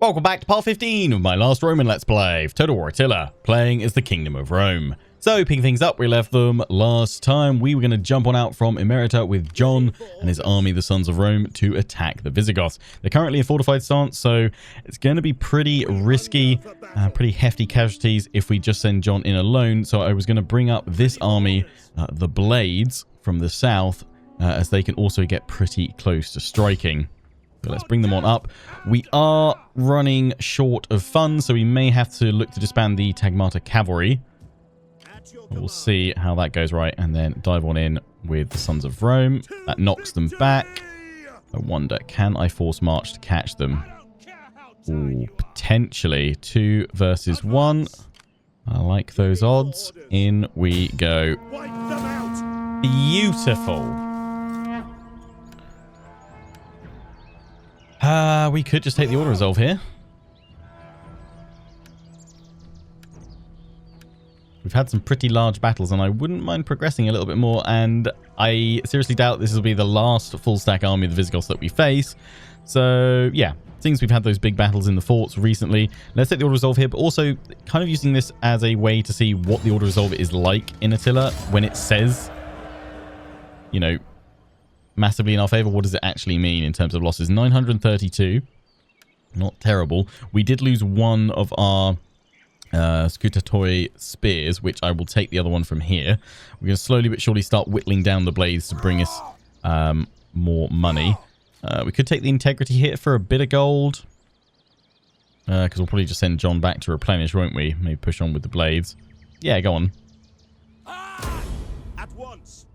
Welcome back to part 15 of my last Roman Let's Play, Total War Attila, playing as the Kingdom of Rome. So, picking things up, we left them last time. We were going to jump on out from Emerita with John and his army, the Sons of Rome, to attack the Visigoths. They're currently in fortified stance, so it's going to be pretty risky, pretty hefty casualties if we just send John in alone. So I was going to bring up this army, the Blades, from the south, as they can also get pretty close to striking. So let's bring them on up. We are running short of funds, so we may have to look to disband the Tagmata cavalry. We'll see how that goes, right, and then dive on in with the Sons of Rome. That knocks them back. I wonder, can I force march to catch them? Ooh, potentially 2 versus 1. I like those odds. In we go. Beautiful. We could just take the Order Resolve here. We've had some pretty large battles, and I wouldn't mind progressing a little bit more, and I seriously doubt this will be the last full stack army of the Visigoths that we face. So, yeah, since we've had those big battles in the forts recently, let's take the Order Resolve here, but also kind of using this as a way to see what the Order Resolve is like in Attila when it says, you know, massively in our favor. What does it actually mean in terms of losses? 932. Not terrible. We did lose one of our Scutatoi spears, which I will take the other one from here. We're going to slowly but surely start whittling down the blades to bring us more money. We could take the integrity hit for a bit of gold, because we'll probably just send John back to replenish, won't we? Maybe push on with the blades. Yeah, go on. At once.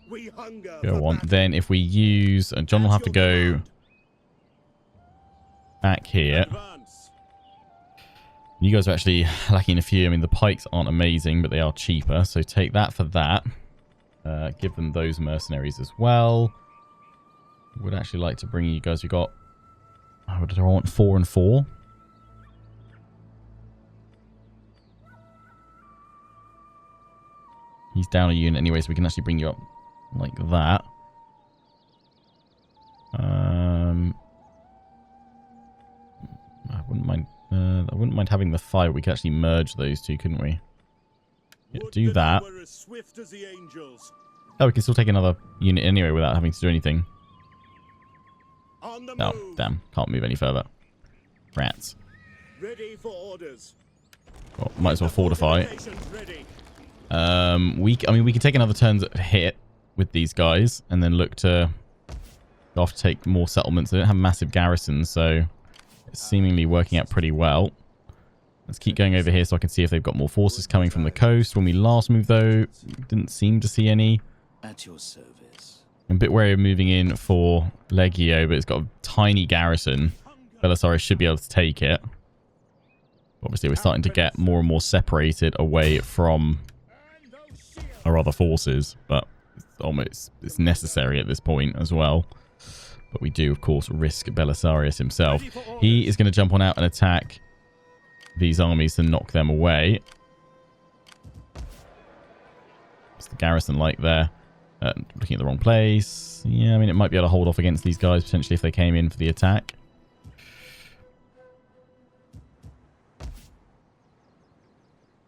We hunger Go on. Then if we use... John will have to go back here. You guys are actually lacking a few. I mean, the pikes aren't amazing, but they are cheaper. So take that for that. Give them those mercenaries as well. Would actually like to bring you guys. We got... What did I want? 4 and 4. He's down a unit anyway, so we can actually bring you up like that. I wouldn't mind. I wouldn't mind having the fire. We could actually merge those two, couldn't we? Yeah, do that. Oh, we can still take another unit anyway without having to do anything. Oh, damn. Can't move any further. Rats. Ready for orders. Well, might as well fortify. I mean, we could take another turn hit with these guys and then look to go off to take more settlements. They don't have massive garrisons, so it's seemingly working out pretty well. Let's keep going over here so I can see if they've got more forces coming from the coast. When we last moved, though, didn't seem to see any. At your service. I'm a bit wary of moving in for Legio, but it's got a tiny garrison. Belisarius should be able to take it. Obviously, we're starting to get more and more separated away from our other forces, but it's necessary at this point as well. But we do, of course, risk Belisarius himself. He is going to jump on out and attack these armies to knock them away. What's the garrison like there? Looking at the wrong place. Yeah, I mean, it might be able to hold off against these guys, potentially, if they came in for the attack.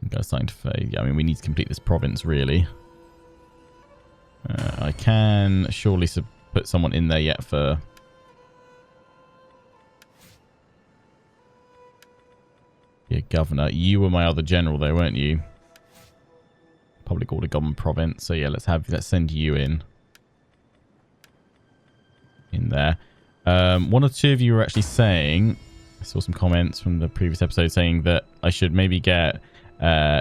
Guys starting to fade. Yeah, I mean, we need to complete this province, really. I can surely put someone in there yet for... Yeah, governor. You were my other general, though, weren't you? Public order government province. So yeah, let's send you in there. One or two of you were actually saying, I saw some comments from the previous episode saying that I should maybe get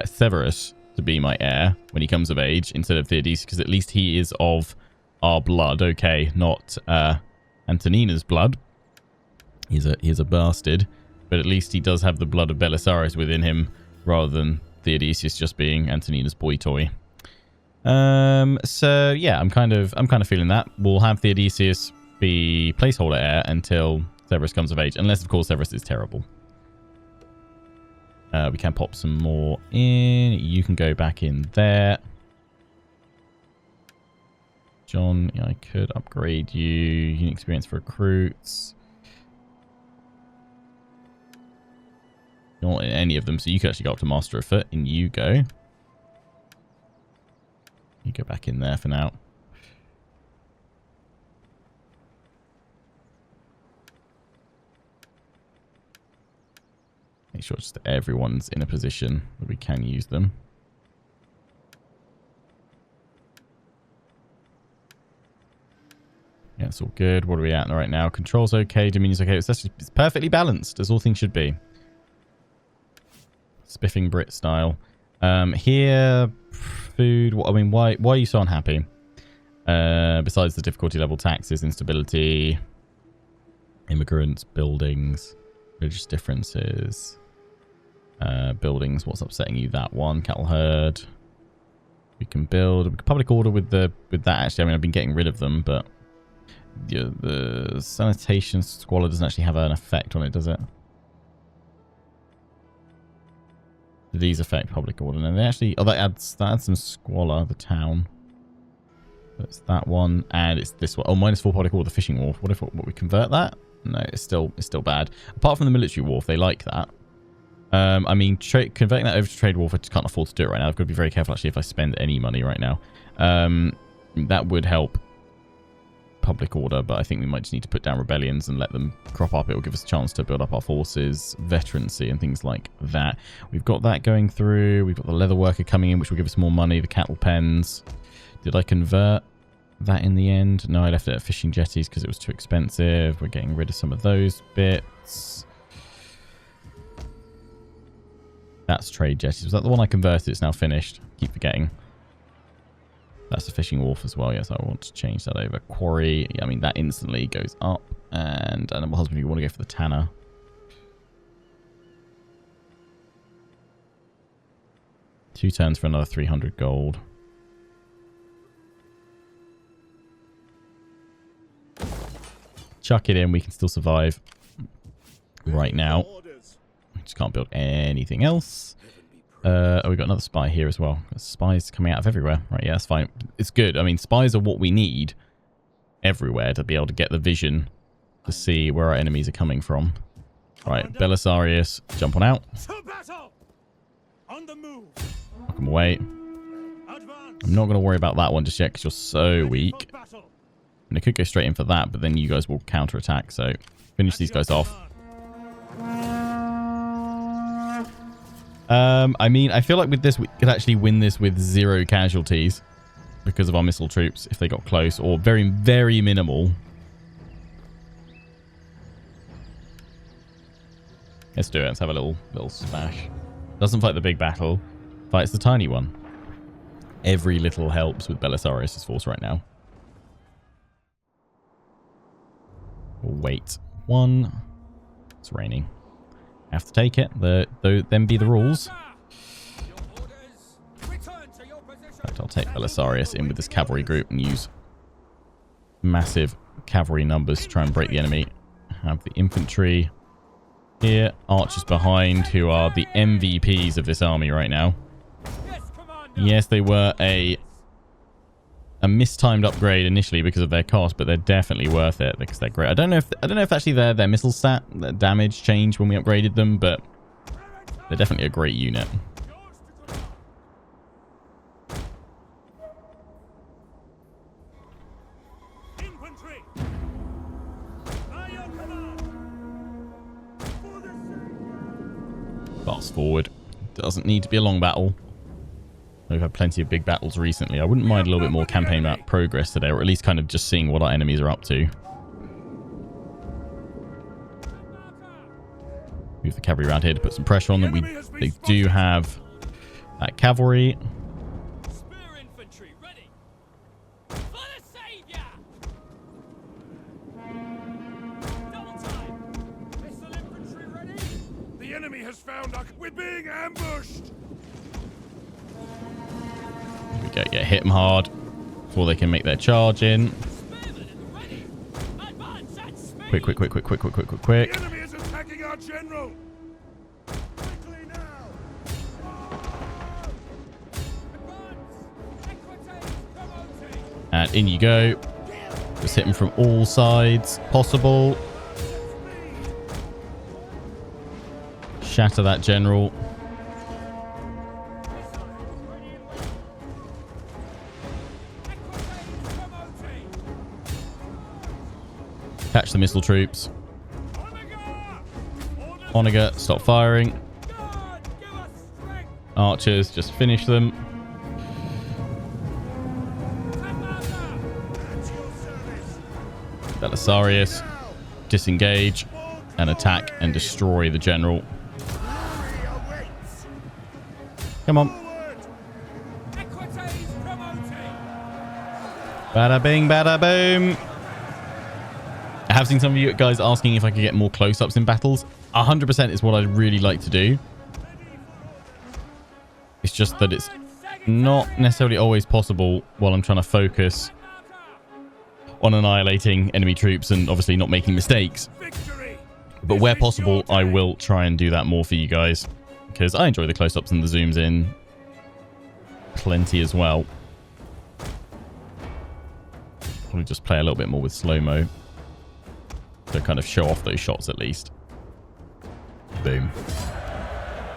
Severus to be my heir when he comes of age instead of Theodosius, because at least he is of our blood. Okay, not Antonina's blood. He's a bastard, but at least he does have the blood of Belisarius within him, rather than Theodosius just being Antonina's boy toy. So yeah, I'm kind of feeling that. We'll have Theodosius be placeholder heir until Severus comes of age, unless of course Severus is terrible. We can pop some more in. You can go back in there. John, yeah, I could upgrade you. Unit experience for recruits. You're not in any of them, so you can actually go up to Master of Foot. In you go. You go back in there for now. Make sure just that everyone's in a position that we can use them. Yeah, it's all good. What are we at right now? Control's okay. Dominion's okay. It's perfectly balanced, as all things should be. Spiffing Brit style. Here, food. I mean, why are you so unhappy? Besides the difficulty level, taxes, instability, immigrants, buildings, religious differences, buildings. What's upsetting you? That one, cattle herd. We can build public order with that. Actually, I mean, I've been getting rid of them, but the sanitation squalor doesn't actually have an effect on it, does it? Do these affect public order? And they actually, that adds some squalor. The town. That's that one, and it's this one. Oh, -4 public order. The fishing wharf. What if we convert that? No, it's still bad. Apart from the military wharf, they like that. I mean, converting that over to trade wharf, I just can't afford to do it right now. I've got to be very careful actually if I spend any money right now. That would help public order, but I think we might just need to put down rebellions and let them crop up. It will give us a chance to build up our forces, veterancy, and things like that. We've got that going through. We've got the leather worker coming in, which will give us more money. The cattle pens. Did I convert that in the end? No, I left it at fishing jetties because it was too expensive. We're getting rid of some of those bits. That's trade jetties. Was that the one I converted? It's now finished. Keep forgetting. That's the fishing wharf as well. Yes, I want to change that over. Quarry. I mean, that instantly goes up. And animal husbandry, you want to go for the tanner. Two turns for another 300 gold. Chuck it in. We can still survive right now. We just can't build anything else. Oh, we got another spy here as well. Spies coming out of everywhere. Right, yeah, that's fine. It's good. I mean, spies are what we need everywhere to be able to get the vision to see where our enemies are coming from. Right, Belisarius, jump on out. Knock him away. I'm not going to worry about that one just yet because you're so weak. And they could go straight in for that, but then you guys will counterattack. So finish these guys off. I mean, I feel like with this, we could actually win this with 0 casualties because of our missile troops if they got close, or very, very minimal. Let's do it. Let's have a little smash. Doesn't fight the big battle. Fights the tiny one. Every little helps with Belisarius' force right now. We'll wait. 1. It's raining. Have to take it. Them be the rules. In fact, I'll take Belisarius in with this cavalry group and use massive cavalry numbers to try and break the enemy. Have the infantry here, archers behind, who are the MVPs of this army right now. Yes, they were a mistimed upgrade initially because of their cost, but they're definitely worth it because they're great. I don't know if actually their missile stat, their damage changed when we upgraded them, but they're definitely a great unit. Fast forward. Doesn't need to be a long battle. We've had plenty of big battles recently. I wouldn't mind a little bit more campaign map progress today, or at least kind of just seeing what our enemies are up to. Move the cavalry around here to put some pressure on them. They do have that cavalry. Spear infantry ready. For the savior. Double time. Missile infantry ready. The enemy has found us. We're being ambushed. Yeah, hit them hard before they can make their charge in. Quick. The enemy is attacking our general. Quickly now. And in you go. Just hit them from all sides possible. Shatter that general. Catch the missile troops. Onager, stop firing. Archers, just finish them. Belisarius, disengage and attack and destroy the general. Come on. Bada bing, bada boom. I have seen some of you guys asking if I could get more close-ups in battles. 100% is what I'd really like to do. It's just that it's not necessarily always possible while I'm trying to focus on annihilating enemy troops and obviously not making mistakes. But where possible, I will try and do that more for you guys, because I enjoy the close-ups and the zooms in plenty as well. Probably just play a little bit more with slow-mo to kind of show off those shots at least. Boom.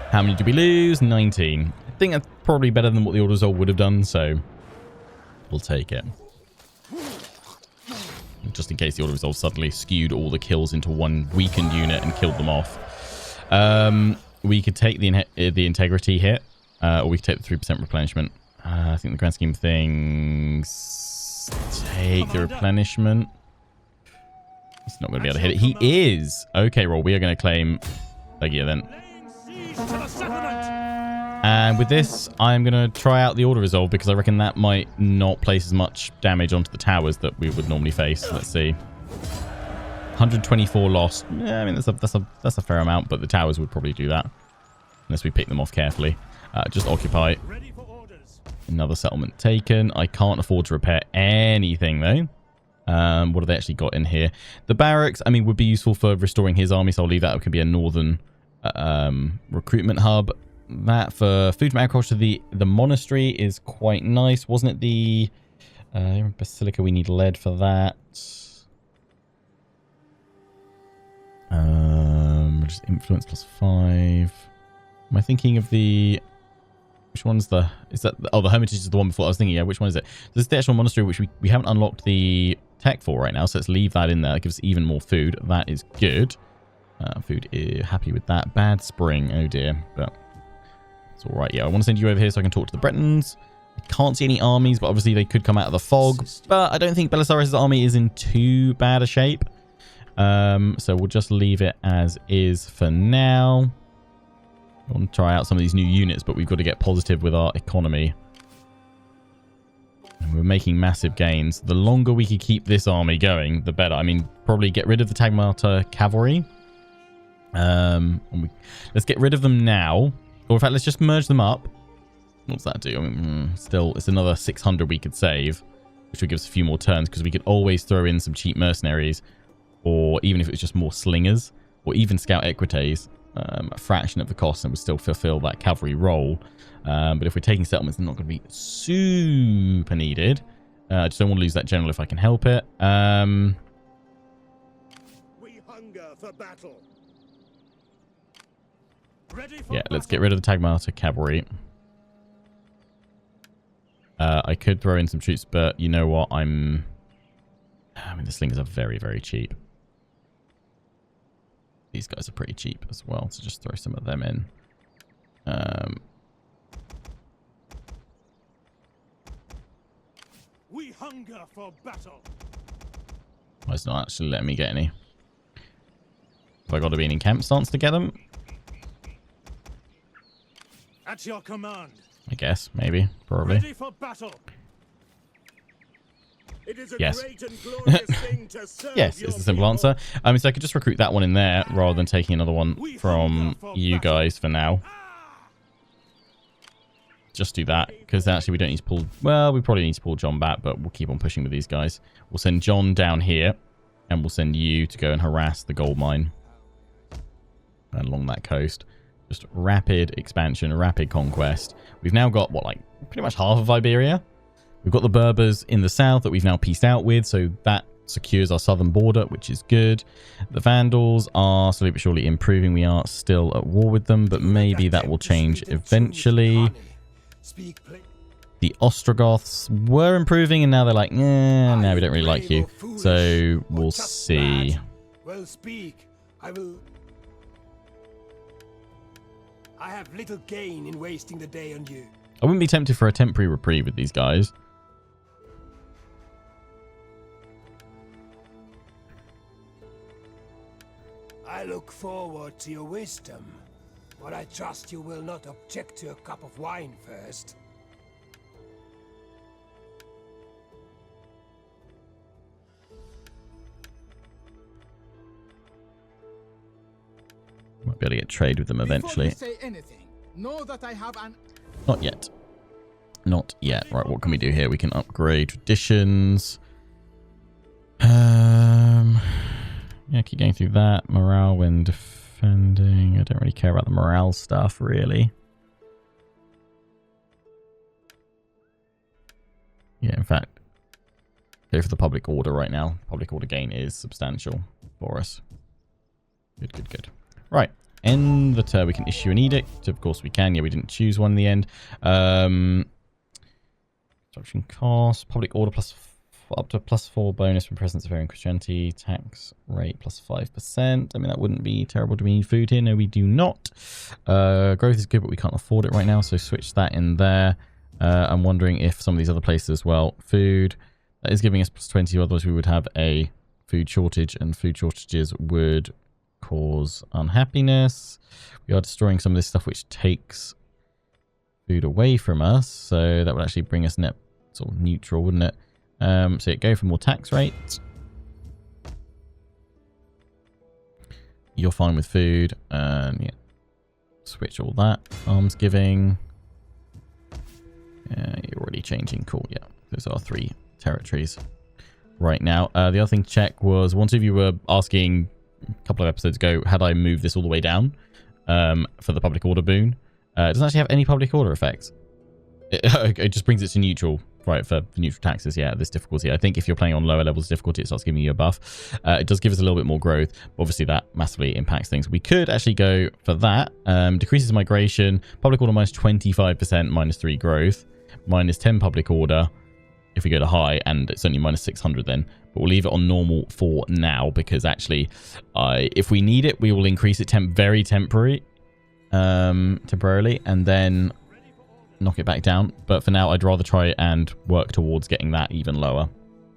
How many did we lose? 19. I think that's probably better than what the Orders of would have done, so we'll take it. Just in case the Orders of suddenly skewed all the kills into one weakened unit and killed them off. We could take the integrity hit, or we could take the 3% replenishment. I think the grand scheme of things, take the replenishment. He's not going to be able to hit it. He is. Okay, roll. We are going to claim Legia then. And with this, I'm going to try out the Order Resolve because I reckon that might not place as much damage onto the towers that we would normally face. Let's see. 124 lost. Yeah, I mean, that's a fair amount, but the towers would probably do that unless we pick them off carefully. Just occupy. Another settlement taken. I can't afford to repair anything, though. What have they actually got in here? The barracks, I mean, would be useful for restoring his army, so I'll leave that. It could be a northern recruitment hub. That for food from agriculture, the monastery is quite nice. Wasn't it the basilica? We need lead for that. Just influence +5. Am I thinking of the... Which one's the... Is that... Oh, the hermitage is the one before. I was thinking, yeah, which one is it? This is the actual monastery, which we haven't unlocked the tech for right now, so let's leave that in there. It gives us even more food. That is good. Food, happy with that. Bad spring. Oh, dear. But it's all right. Yeah, I want to send you over here so I can talk to the Bretons. I can't see any armies, but obviously they could come out of the fog. But I don't think Belisarius' army is in too bad a shape. So we'll just leave it as is for now. I want to try out some of these new units, but we've got to get positive with our economy. And we're making massive gains. The longer we can keep this army going, the better. I mean, probably get rid of the Tagmata cavalry. Let's get rid of them now. Or in fact, let's just merge them up. What's that do? I mean, still, it's another 600 we could save, which would give us a few more turns, because we could always throw in some cheap mercenaries, or even if it was just more slingers, or even scout equites, a fraction of the cost, and would still fulfill that cavalry role. But if we're taking settlements, they're not going to be super needed. I just don't want to lose that general if I can help it. We hunger for battle. Yeah, let's get rid of the Tagmata cavalry. I could throw in some troops, but you know what? I mean, the slingers are very, very cheap. These guys are pretty cheap as well, so just throw some of them in. We hunger for battle. Well, it's not actually letting me get any. Have I got to be in encamp stance to get them? At your command. I guess, maybe, probably. Ready for battle. It is a Yes. great and glorious thing to serve Yes, your it's the simple people. answer. So I could just recruit that one in there rather than taking another one from you guys for now. Just do that, because actually we don't need to pull... Well, we probably need to pull John back, but we'll keep on pushing with these guys. We'll send John down here, and we'll send you to go and harass the gold mine along that coast. Just rapid expansion, rapid conquest. We've now got, what, like, pretty much half of Iberia. We've got the Berbers in the south that we've now pieced out with, so that secures our southern border, which is good. The Vandals are slowly but surely improving. We are still at war with them, but maybe that will change eventually. The Ostrogoths were improving, and now they're like, no, we don't really like you. So we'll see. Well, speak. I have little gain in wasting the day on you. I wouldn't be tempted for a temporary reprieve with these guys. I look forward to your wisdom, but I trust you will not object to a cup of wine first. Might be able to get trade with them eventually. Before you say anything, know that I have an... Not yet. Not yet. Right, what can we do here? We can upgrade traditions. Yeah, keep going through that. Morale when defending. I don't really care about the morale stuff, really. Yeah, in fact, go for the public order right now. Public order gain is substantial for us. Good, good, good. Right. End the turn. We can issue an edict. Of course we can. Yeah, we didn't choose one in the end. Construction cost. Public order plus up to +4 bonus from presence of varying Christianity. Tax rate +5%. I mean, that wouldn't be terrible. Do we need food here? No, we do not. Growth is good, but we can't afford it right now. So switch that in there. I'm wondering if some of these other places as well. Food. That is giving us +20. Otherwise, we would have a food shortage, and food shortages would cause unhappiness. We are destroying some of this stuff which takes food away from us, so that would actually bring us net sort of neutral, wouldn't it? So go for more tax rates. You're fine with food, and yeah, switch all that. Arms giving. You're already changing. Cool. Yeah, those are 3 territories right now. The other thing to check was, one of you were asking a couple of episodes ago, had I moved this all the way down for the public order boon. It doesn't actually have any public order effects. It just brings it to neutral, right, for neutral taxes. Yeah, this difficulty. I think if you're playing on lower levels of difficulty, it starts giving you a buff. It does give us a little bit more growth. Obviously, that massively impacts things. We could actually go for that. Decreases migration. Public order -25%, -3 growth. -10 public order if we go to high, and it's only -600 then. But we'll leave it on normal for now, because actually, if we need it, we will increase it temporarily, and then knock it back down. But for now, I'd rather try and work towards getting that even lower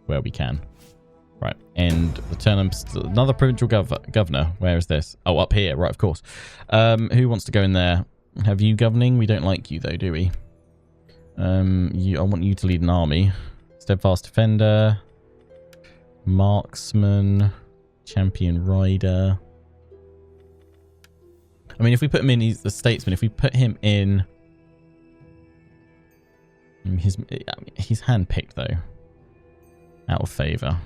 where we can. Right, and the turn. Another provincial governor. Where is this? Oh, up here. Right, of course. Who wants to go in there? Have you governing? We don't like you though, do we? I want you to lead an army. Steadfast defender, marksman, champion rider. I mean, if we put him in, he's the statesman. If we put him in, he's handpicked though. Out of favor.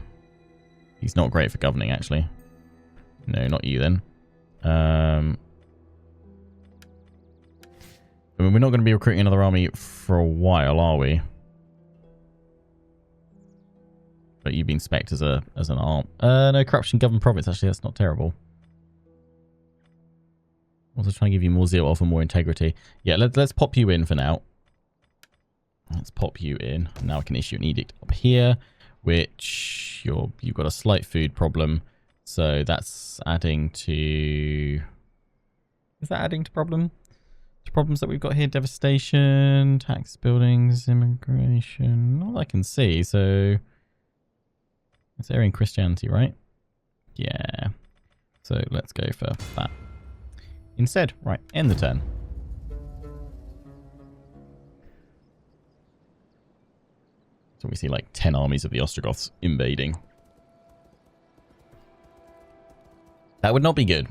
He's not great for governing, actually. No, not you then. I mean, we're not going to be recruiting another army for a while, are we? But you've been spec'd as an arm. No, corruption, govern province. Actually, that's not terrible. Also trying to give you more zeal, offer more integrity. Yeah, let's pop you in for now. Let's pop you in. Now I can issue an edict up here, which you've got a slight food problem. So that's adding to... Is that adding to problems that we've got here? Devastation, tax buildings, immigration. Not that I can see. So it's area in Christianity, right? Yeah. So let's go for that instead. Right, end the turn. So we see like 10 armies of the Ostrogoths invading. That would not be good.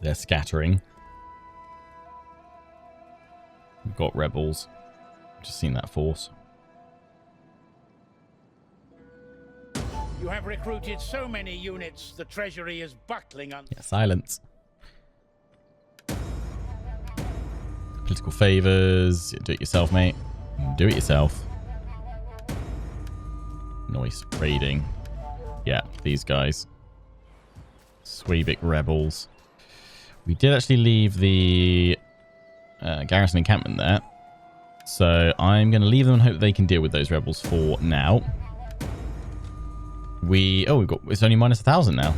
They're scattering. We've got rebels. Just seen that force. You have recruited so many units, the treasury is buckling on. Yeah, silence. Political favors. Do it yourself, mate. Do it yourself. Noise raiding. Yeah, these guys. Suebic rebels. We did actually leave the garrison encampment there. So I'm going to leave them and hope they can deal with those rebels for now. We've got, it's only minus 1,000 now.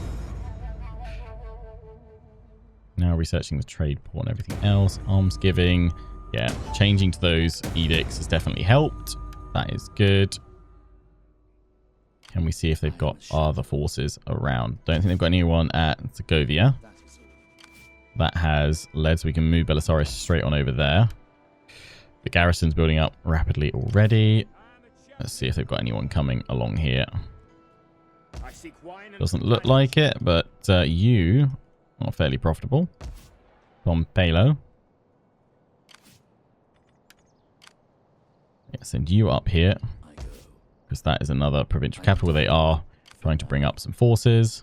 Now researching the trade port and everything else. Almsgiving. Yeah, changing to those edicts has definitely helped. That is good. Can we see if they've got other forces around? Don't think they've got anyone at Segovia. That has led, so we can move Belisarius straight on over there. The garrison's building up rapidly already. Let's see if they've got anyone coming along here. Doesn't look like it, but you are fairly profitable. Pompelo. Yeah, send you up here. Because that is another provincial capital where they are trying to bring up some forces.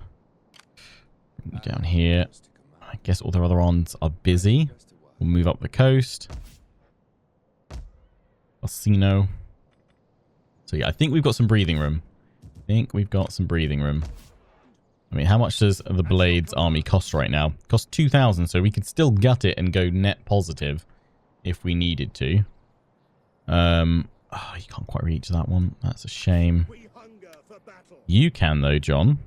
Bring you down here. I guess all their other ons are busy. We'll move up the coast. Casino. So yeah, I think we've got some breathing room. I mean, how much does the Blades army cost right now? It costs 2,000, so we could still gut it and go net positive if we needed to. You can't quite reach that one. That's a shame. You can though, John.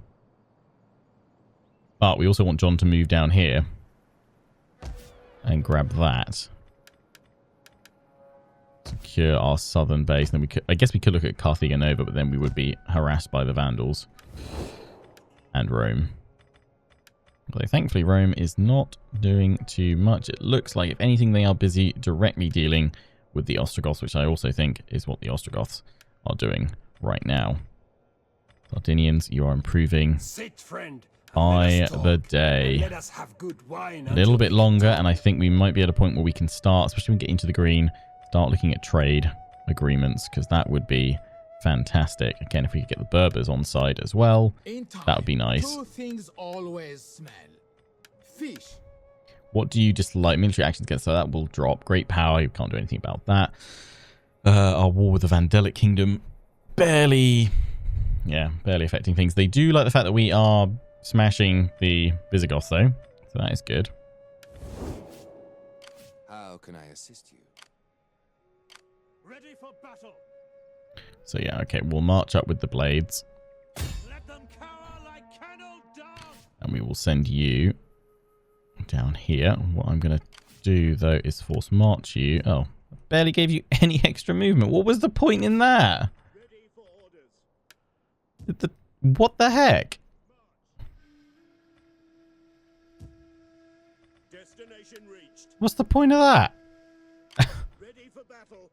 But we also want John to move down here and grab that. Secure our southern base. Then we could, I guess we could look at Carthago Nova, but then we would be harassed by the Vandals and Rome. Although thankfully Rome is not doing too much. It looks like if anything they are busy directly dealing with the Ostrogoths, which I also think is what the Ostrogoths are doing right now. Sardinians, you are improving by the day. A little bit longer, and I think we might be at a point where we can start, especially when we get into the green, start looking at trade agreements, because that would be fantastic. Again, if we could get the Berbers on side as well, that would be nice. Two things always smell. Fish. What do you dislike? Military actions against, so that will drop. Great power, you can't do anything about that. Our war with the Vandalic Kingdom, barely affecting things. They do like the fact that we are smashing the Visigoths though, so that is good. How can I assist you? Ready for battle. So yeah, okay, we'll march up with the Blades. Let them cower like kennel dogs. And we will send you down here. What I'm going to do though is force march you. Oh, I barely gave you any extra movement. What was the point in that? Ready for orders. What the heck? Destination reached. What's the point of that? Ready for battle.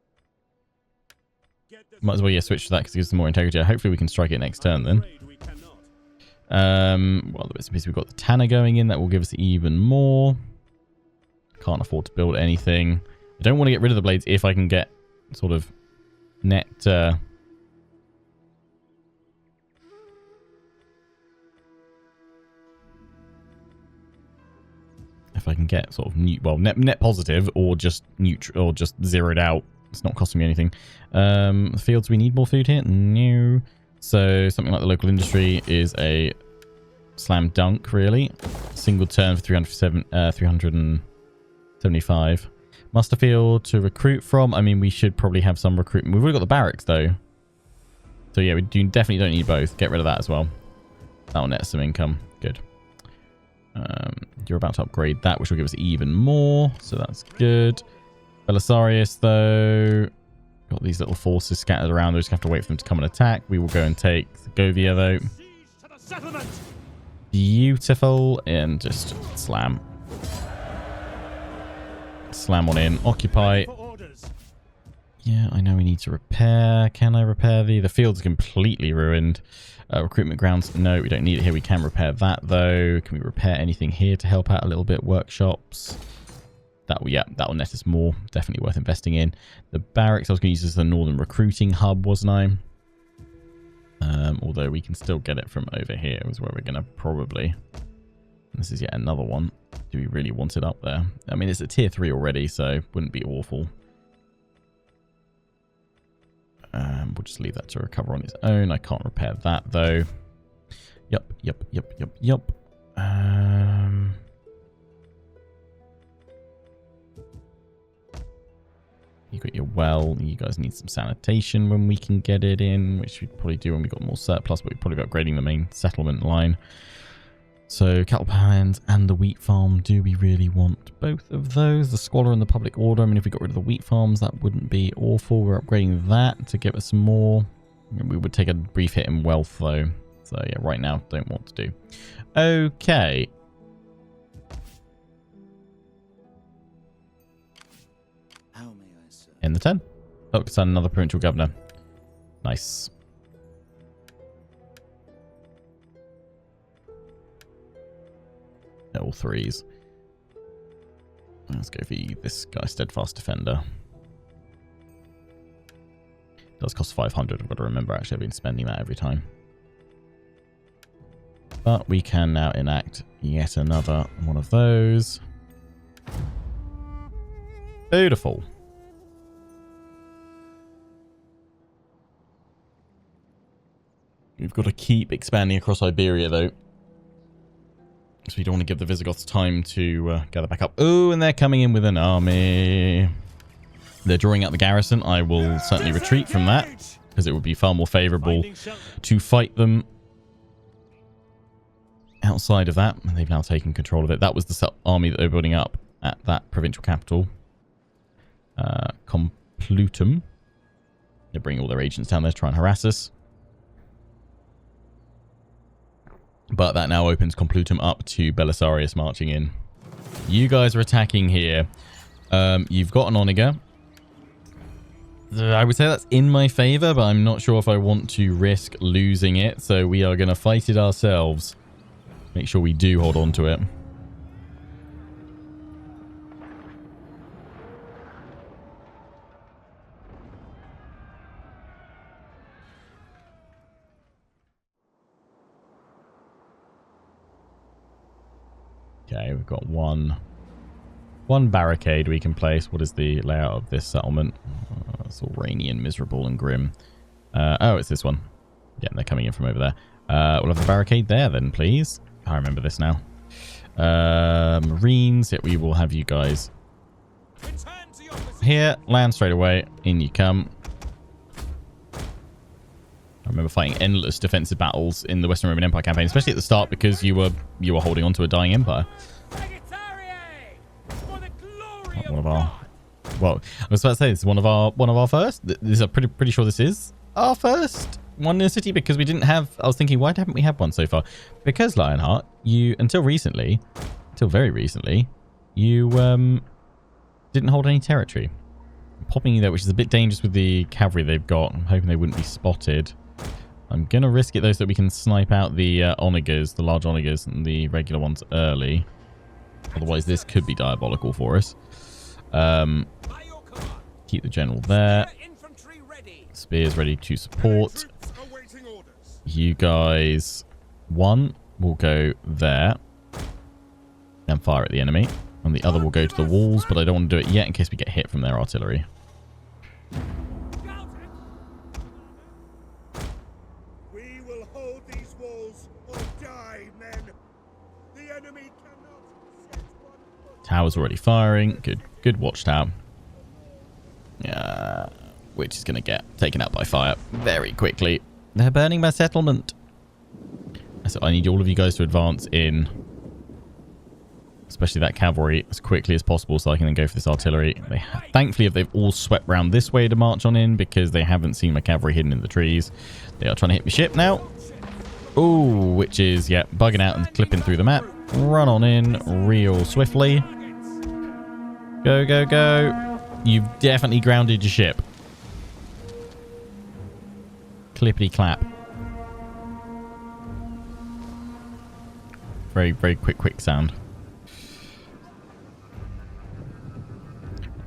Get the Might as well, yeah, switch to that because it gives some more integrity. Hopefully we can strike it next turn then. afraid we cannot. Well, the bits and pieces, we've got the Tanner going in. That will give us even more. Can't afford to build anything. I don't want to get rid of the Blades if I can get sort of net... if I can get sort of net positive or just neutral or just zeroed out. It's not costing me anything. Fields, we need more food here? No. So something like the local industry is a slam dunk, really. Single turn for 375. Muster field to recruit from. I mean, we should probably have some recruitment. We've already got the barracks, though. So yeah, we definitely don't need both. Get rid of that as well. That'll net some income. Good. You're about to upgrade that, which will give us even more. So that's good. Belisarius, though. Got these little forces scattered around. We just have to wait for them to come and attack. We will go and take Segovia, though. Siege to the settlement. Beautiful. And just slam. Slam on in. Occupy. For orders. Yeah, I know we need to repair. Can I repair the field's completely ruined. Recruitment grounds. No, we don't need it here. We can repair that, though. Can we repair anything here to help out a little bit? Workshops. That'll net us more. Definitely worth investing in. The barracks, I was going to use as the northern recruiting hub, wasn't I? Although we can still get it from over here is where we're going to probably... This is yet another one. Do we really want it up there? I mean, it's a tier 3 already, so wouldn't be awful. We'll just leave that to recover on its own. I can't repair that, though. Yup. You got your well. You guys need some sanitation when we can get it in, which we'd probably do when we got more surplus, but we'd probably be upgrading the main settlement line. So cattle pans and the wheat farm. Do we really want both of those? The squalor and the public order. I mean, if we got rid of the wheat farms, that wouldn't be awful. We're upgrading that to give us some more. We would take a brief hit in wealth, though. So yeah, right now, don't want to do. Okay. How may I serve? In the 10. Oh, it's another provincial governor. Nice. All 3s. Let's go for this guy, Steadfast Defender. Does cost 500. I've got to remember, actually, I've been spending that every time. But we can now enact yet another one of those. Beautiful. We've got to keep expanding across Iberia, though. So we don't want to give the Visigoths time to gather back up. Oh, and they're coming in with an army. They're drawing out the garrison. I will certainly retreat from that, because it would be far more favourable to fight them outside of that. And they've now taken control of it. That was the army that they were building up at that provincial capital. Complutum. They bring all their agents down there to try and harass us. But that now opens Complutum up to Belisarius marching in. You guys are attacking here. You've got an Onager. I would say that's in my favor, but I'm not sure if I want to risk losing it. So we are going to fight it ourselves. Make sure we do hold on to it. Okay, we've got one barricade we can place. What is the layout of this settlement? It's all rainy and miserable and grim. Oh, it's this one. Yeah, they're coming in from over there. We'll have a barricade there then, please. I remember this now. Marines. Yeah, we will have you guys here. Land straight away. In you come. I remember fighting endless defensive battles in the Western Roman Empire campaign, especially at the start, because you were holding on to a dying empire. One of our, well, I was about to say this is one of our first. This is pretty sure this is our first one in the city, because we didn't have. I was thinking, why haven't we had one so far? Because Lionheart, you until very recently, you didn't hold any territory. I'm popping you there, which is a bit dangerous with the cavalry they've got. I'm hoping they wouldn't be spotted. I'm going to risk it, though, so that we can snipe out the onagers, the large onagers, and the regular ones early. Otherwise, this could be diabolical for us. Keep the general there. Spears ready to support. You guys, one will go there and fire at the enemy. And the other will go to the walls, but I don't want to do it yet in case we get hit from their artillery. Tower's already firing. Good watchtower. Which is going to get taken out by fire very quickly. They're burning my settlement. So I need all of you guys to advance in, especially that cavalry, as quickly as possible so I can then go for this artillery. Thankfully, they've all swept round this way to march on in, because they haven't seen my cavalry hidden in the trees. They are trying to hit my ship now. Ooh, which is, yeah, bugging out and clipping through the map. Run on in real swiftly. Go, go, go. You've definitely grounded your ship. Clippity clap. Very, very quick sound.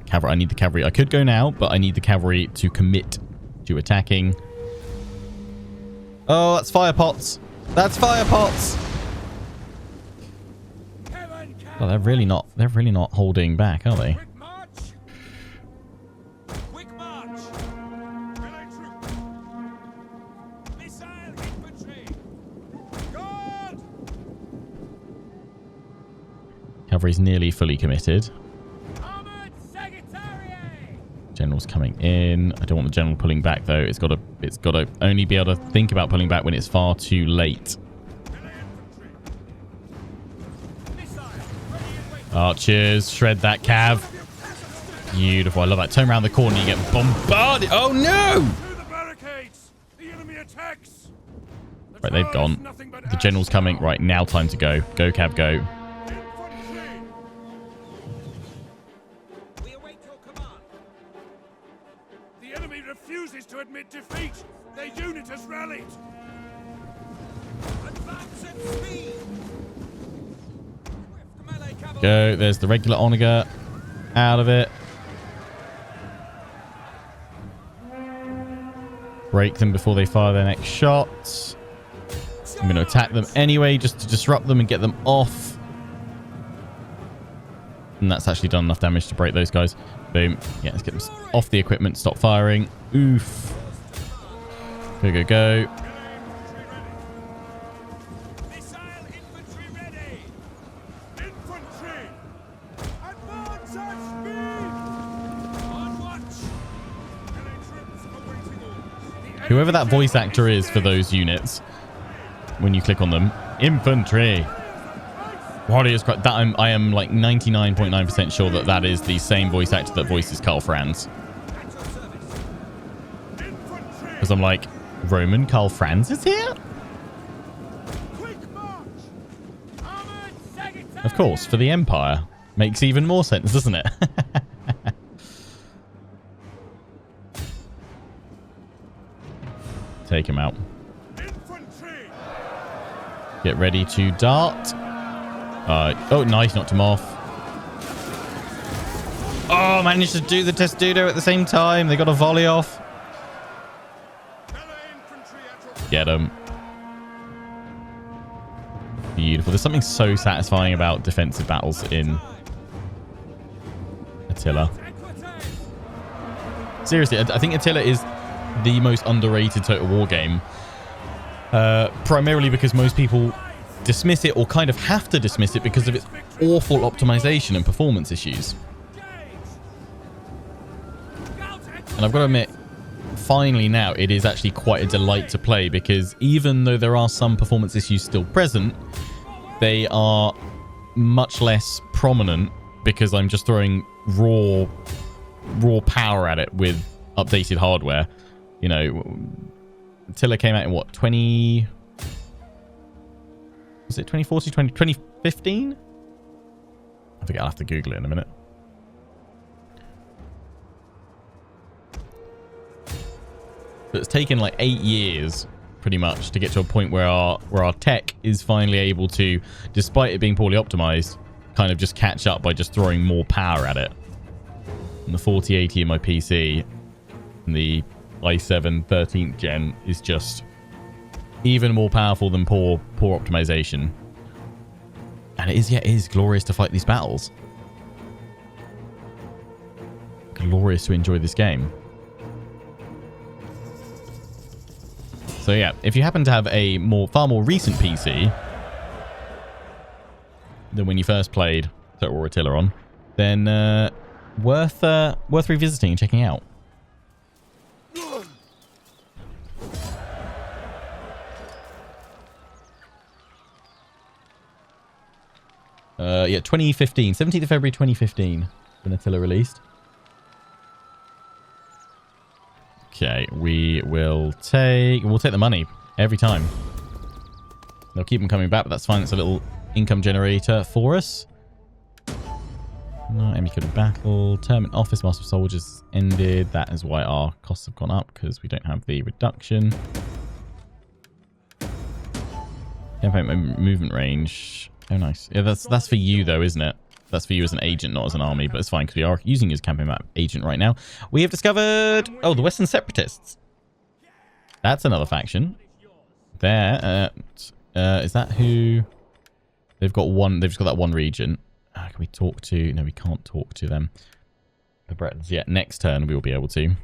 Cavalry. I need the cavalry. I could go now, but I need the cavalry to commit to attacking. Oh, that's fire pots. That's fire pots. Oh, they're really not holding back, are they? Quick march! Quick march! Melee troop! Missile infantry! Guard! Cavalry's nearly fully committed. Armored Secretary! General's coming in. I don't want the general pulling back though. It's got to only be able to think about pulling back when it's far too late. Archers, shred that cav. Beautiful. I love that. Turn around the corner, you get bombarded. Oh no! To the barricades! The enemy attacks! Right, they've gone. The general's coming. Right, now time to go. Go, cav, go. Infantry! We await your command. The enemy refuses to admit defeat! Their unit has rallied! Advance at speed! Swift melee cavalry! Go. There's the regular onager. Out of it. Break them before they fire their next shot. I'm going to attack them anyway, just to disrupt them and get them off. And that's actually done enough damage to break those guys. Boom. Yeah, let's get them off the equipment. Stop firing. Oof. Go, go, go. Missile infantry ready! Infantry! Advance at speed! On watch! Melee troops awaiting orders. Whoever that voice actor is for those units, when you click on them, infantry. Warriors, that I am like 99.9% sure that that is the same voice actor that voices Karl Franz. At your service! Because I'm like, Roman Karl Franz is here? Quick march! Armored Secretary! Of course, for the Empire. Makes even more sense, doesn't it? Take him out. Infantry! Get ready to dart. Oh, nice. Knocked him off. Oh, managed to do the testudo at the same time. They got a volley off. Melee infantry at your... Get him. Beautiful. There's something so satisfying about defensive battles in Attila. Seriously, I think Attila is the most underrated Total War game. Primarily because most people dismiss it or kind of have to dismiss it because of its awful optimization and performance issues. And I've got to admit, finally now, it is actually quite a delight to play because even though there are some performance issues still present, they are much less prominent because I'm just throwing raw power at it with updated hardware. You know, Attila came out in what, 20... Was it 2014, 2015? I think I'll have to Google it in a minute. But it's taken like 8 years, pretty much, to get to a point where our tech is finally able to, despite it being poorly optimized, kind of just catch up by just throwing more power at it. And the 4080 in my PC and the i7 13th gen is just even more powerful than poor optimization. And it is glorious to fight these battles. Glorious to enjoy this game. So yeah, if you happen to have a far more recent PC than when you first played Total War Attila on, then worth revisiting and checking out. Yeah, 2015. 17th of February 2015 when Attila released. Okay, we'll take the money every time. They'll keep them coming back, but that's fine. It's a little income generator for us. No, enemy killed in battle. Term in office, master of soldiers ended. That is why our costs have gone up, because we don't have the reduction. Campaign movement range. Oh, nice. Yeah, that's for you, though, isn't it? That's for you as an agent, not as an army, but it's fine, because we are using you as campaign map agent right now. We have discovered... Oh, the Western Separatists. That's another faction. there. Is that who? They've got one. They've just got that one region. Can we talk to? No, we can't talk to them. The Bretons. Yeah, next turn we will be able to.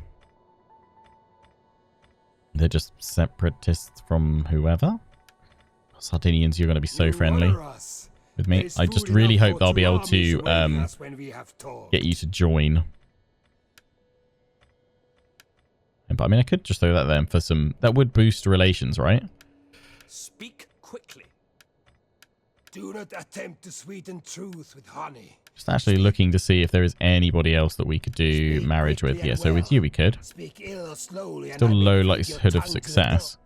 They're just separatists from whoever. Sardinians, you're going to be so friendly with me. I just really hope they'll be able to get you to join. But I mean, I could just throw that there for some. That would boost relations, right? Speak quickly. Do not attempt to sweeten truth with honey. Just actually looking to see if there is anybody else that we could do marriage with. Yeah, so with you we could. Speak ill slowly. Still low likelihood of success.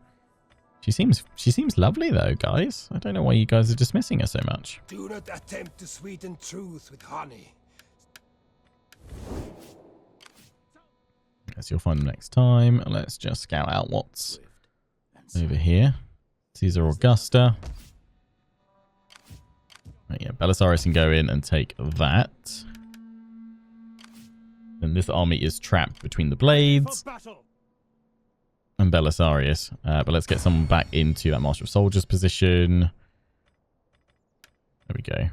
She seems lovely though, guys. I don't know why you guys are dismissing her so much. Do not attempt to sweeten truth with honey. Guess you'll find them next time. Let's just scout out what's over here. Caesar Augusta. Oh, yeah, Belisarius can go in and take that. And this army is trapped between the blades and Belisarius. But let's get someone back into that Master of Soldiers position. There we go.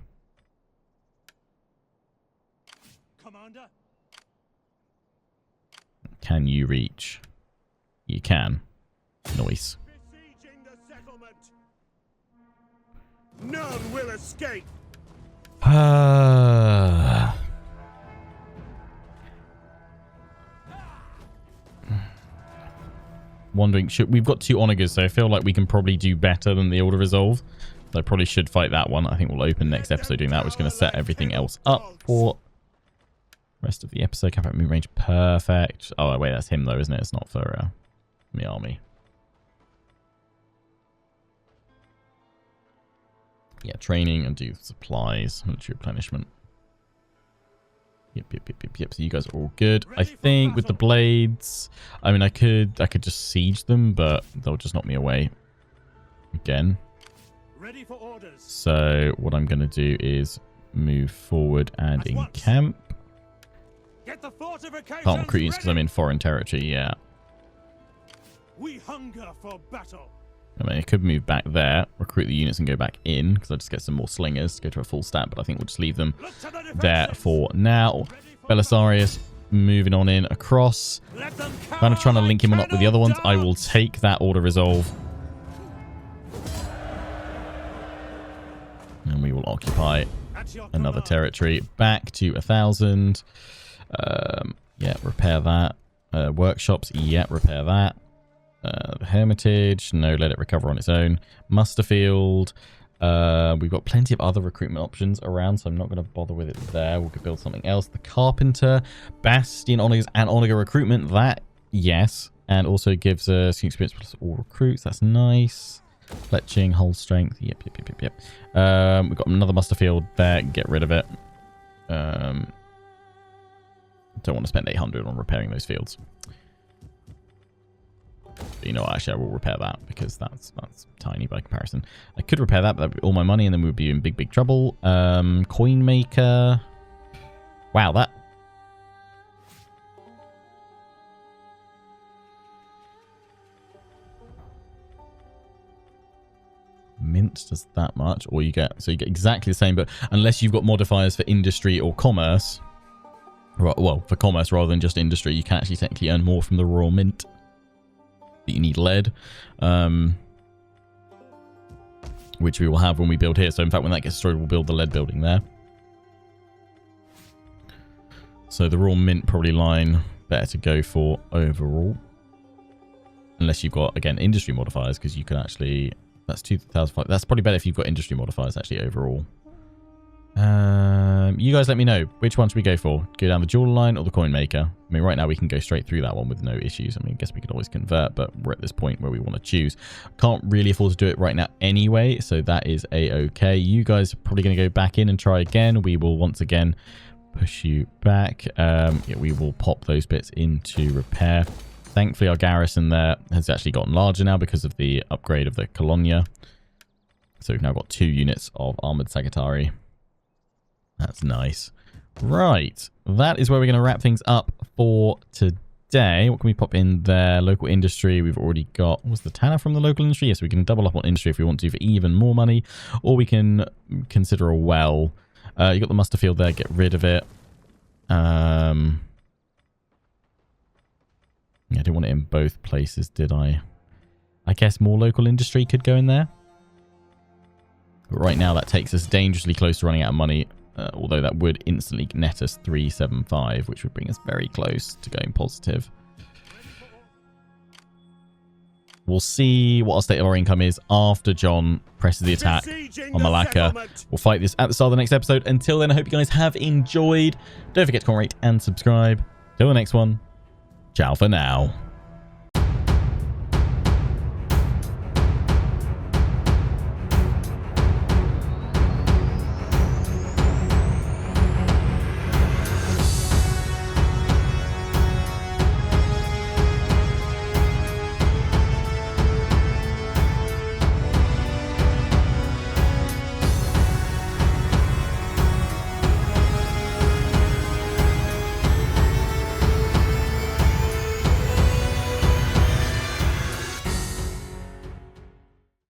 Commander. Can you reach? You can. Nice. Besieging the settlement. None will escape. Wondering, we've got 2 onagers, so I feel like we can probably do better than the Order Resolve. So I probably should fight that one. I think we'll open next episode doing that, which is going to set everything else up for rest of the episode. Cavalry move range, perfect. Oh wait, that's him though, isn't it? It's not for the army. Yeah, training and do supplies, military replenishment. Yep. So you guys are all good. I think with the blades, I mean, I could just siege them, but they'll just knock me away again. Ready for orders. So what I'm going to do is move forward and encamp. Get the fortifications Can't recruit because I'm in foreign territory. Yeah. We hunger for battle. I mean, I could move back there, recruit the units and go back in, because I'll just get some more slingers to go to a full stat, but I think we'll just leave them there for now. Belisarius moving on in across. Kind of trying to link him up with the other ones. I will take that Order Resolve. And we will occupy another territory. Back to 1,000. Yeah, repair that. Workshops, yeah, repair that. The Hermitage, no, let it recover on its own. Musterfield, we've got plenty of other recruitment options around, so I'm not going to bother with it there. We could build something else. The Carpenter, Bastion, Onagers, and Onager recruitment, that, yes. And also gives us experience plus all recruits, that's nice. Fletching, hull strength, yep. We've got another Musterfield there, get rid of it. Don't want to spend 800 on repairing those fields. But you know what, actually I will repair that because that's tiny by comparison. I could repair that, but that'd be all my money and then we'd be in big trouble. Coin maker. Wow, that... Mint does that much, or you get... So you get exactly the same, but unless you've got modifiers for industry or commerce... Well, for commerce rather than just industry, you can actually technically earn more from the Royal Mint. But you need lead, which we will have when we build here. So in fact, when that gets destroyed, we'll build the lead building there. So the Royal Mint probably line better to go for overall. Unless you've got, again, industry modifiers, because you can actually... That's 2,005. That's probably better if you've got industry modifiers actually overall. You guys let me know. Which one should we go for? Go down the jeweler line or the coin maker? I mean, right now we can go straight through that one with no issues. I mean, I guess we could always convert, but we're at this point where we want to choose. Can't really afford to do it right now anyway, so that is a-okay. You guys are probably going to go back in and try again. We will once again push you back. Yeah, we will pop those bits into repair. Thankfully, our garrison there has actually gotten larger now because of the upgrade of the Colonia. So we've now got 2 units of armored Sagittari. That's nice. Right. That is where we're going to wrap things up for today. today. What can we pop in there? Local industry. We've already got... Was the tanner from the local industry? Yes, we can double up on industry if we want to for even more money. Or we can consider a well. You got the muster field there. Get rid of it. Yeah, I didn't want it in both places, did I? I guess more local industry could go in there. But right now that takes us dangerously close to running out of money. Although that would instantly net us 375, which would bring us very close to going positive. We'll see what our state of our income is after John presses the attack on Malacca. We'll fight this at the start of the next episode. Until then, I hope you guys have enjoyed. Don't forget to comment, rate, and subscribe. Till the next one. Ciao for now.